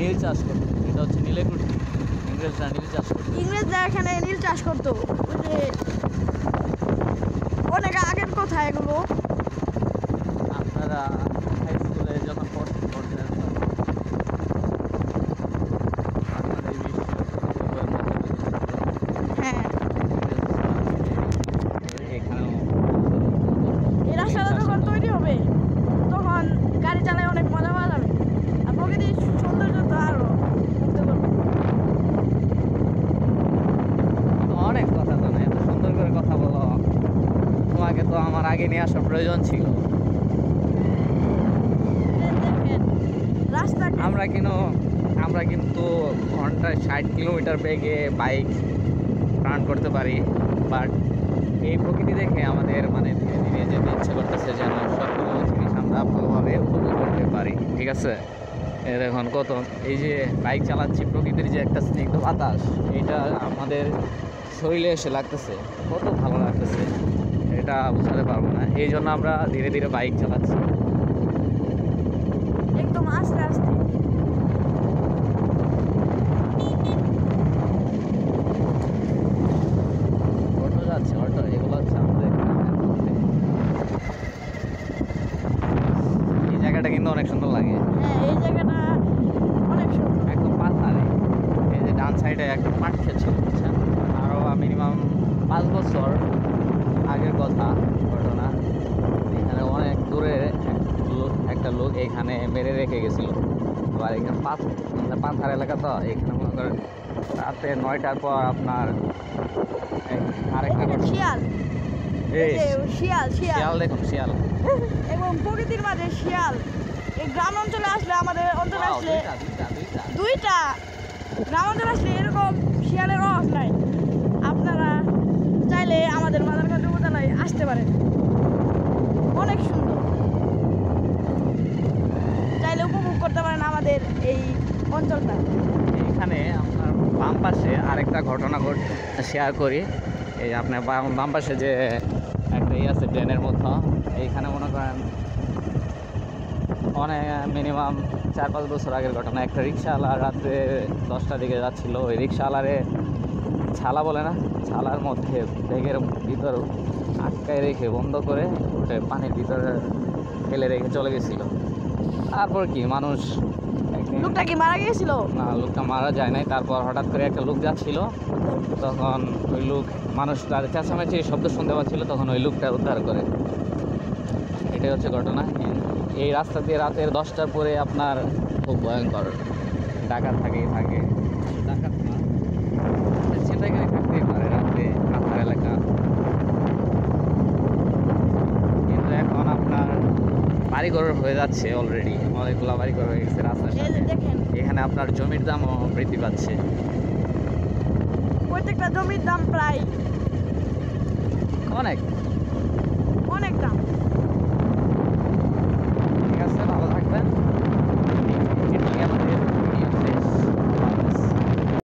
নীল চাষ করতো। এটা হচ্ছে নীলেকুঠি। ইংরেজরা নীল চাষ করতো। ইংরেজরা এখানে নীল চাষ করতো। ওই যে অনেক আগের কথা এগুলো। আপনারা হাই স্কুলে যখন পড়তেন আপনাদের এই বিষয়ে হ্যাঁ, এখানেও এই রাস্তাটা যখন তৈরি হবে তখন গাড়ি চালায় অনেক মজা পাওয়া যাবে। আর প্রকৃতির সৌন্দর্য তো আরো মুগ্ধ করবে। অনেক কথা জানো, এত সুন্দর করে কথা বলো। তোমাকে তো আমার আগে নিয়ে আসার প্রয়োজন ছিল। দেখেন রাস্তা আমরা কিন্তু ঘন্টায় 60 কিলোমিটার বেগে বাইক রান করতে পারি, বাট এই প্রকৃতি দেখে আমাদের মানে ধীরে ধীরে যেতে ইচ্ছে করতেছে যেন সবগুলো জিনিস আমরা ভালোভাবে উপভোগ করতে পারি। ঠিক আছে, এখন কত এই যে বাইক চালাচ্ছি, প্রকৃতির যে একটা স্নিগ্ধ বাতাস, এটা আমাদের শরীরে এসে লাগতেছে, কত ভালো লাগতেছে এটা বোঝাতে পারবো না। এই জন্য আমরা ধীরে ধীরে বাইক চালাচ্ছি। একদম আস্তে আস্তে। অটো যাচ্ছে, অটো, এগুলো হচ্ছে আমাদের গ্রামের মধ্যে। এই জায়গাটা কিন্তু অনেক সুন্দর লাগে। হ্যাঁ, এই জায়গাটা অনেক সুন্দর। একদম পাহাড়ে, এই যে ডান সাইডে একটা পাট ক্ষেত ছিল, বুঝছেন? আরও মিনিমাম 5 বছর আগের কথা ঘটনা। এখানে অনেক দূরে একটা লোক এখানে মেরে রেখে গেছিল। আবার এখানে পাথার এলাকা, তো এখানে মনে করেন রাতে 9টার পর আপনার আরেকটা ঘটনা। শিয়াল, এই যে শিয়াল শিয়াল শিয়াল দেখুন, শিয়াল এবং প্রকৃতির মাঝে শিয়াল। এই গ্রাম অঞ্চলে আসলে, আমাদের অঞ্চলে Wow, আসলে দুইটা। দুইটা গ্রাম অঞ্চলে আসলে এরকম শিয়ালের অভাব নাই। আপনারা চাইলে আমাদের মাদারগঞ্জ উপজেলায় আসতে পারেন, অনেক সুন্দর। চাইলে উপভোগ করতে পারেন আমাদের এই অঞ্চলটা। এখানে আপনার বাম পাশে আরেকটা ঘটনা শেয়ার করি। এই আপনার বাম পাশে যে একটা আছে ড্রেনের মতো, এইখানে মনে করেন অনেক মিনিমাম 4-5 বছর আগের ঘটনা। একটা রিক্সাওয়ালা রাত্রে 10টার দিকে যাচ্ছিল, ওই রিক্সাওয়ালারে ছালা বলে না, ছালার মধ্যে ব্যাগের ভিতর আটকায় রেখে বন্ধ করে ওটা পানির ভিতরে ফেলে রেখে চলে গেছিলো। তারপর কি মানুষ, লোকটা কি মারা গিয়েছিল? না, লোকটা মারা যায় নাই। তারপর হঠাৎ করে একটা লোক যাচ্ছিল, তখন ওই লোক, মানুষ তার চেঁচামেচি শব্দ শুনতে পাচ্ছিল, তখন ওই লোকটা উদ্ধার করে। এটাই হচ্ছে ঘটনা। এই রাস্তা দিয়ে রাতের 10টার পরে আপনার খুব ভয়ঙ্কর ডাকাত থাকে। ডাকাত না, ছিনতাইকারী থাকতেই পারে রাতে পাহাড় এলাকা। কিন্তু এখন আপনার বাড়িঘর হয়ে যাচ্ছে, অলরেডি অনেকগুলো বাড়িঘর হয়ে গেছে রাস্তার সাথে। দেখেন এখানে আপনার জমির দামও বৃদ্ধি পাচ্ছে। প্রত্যেকটা জমির দাম প্রায় অনেক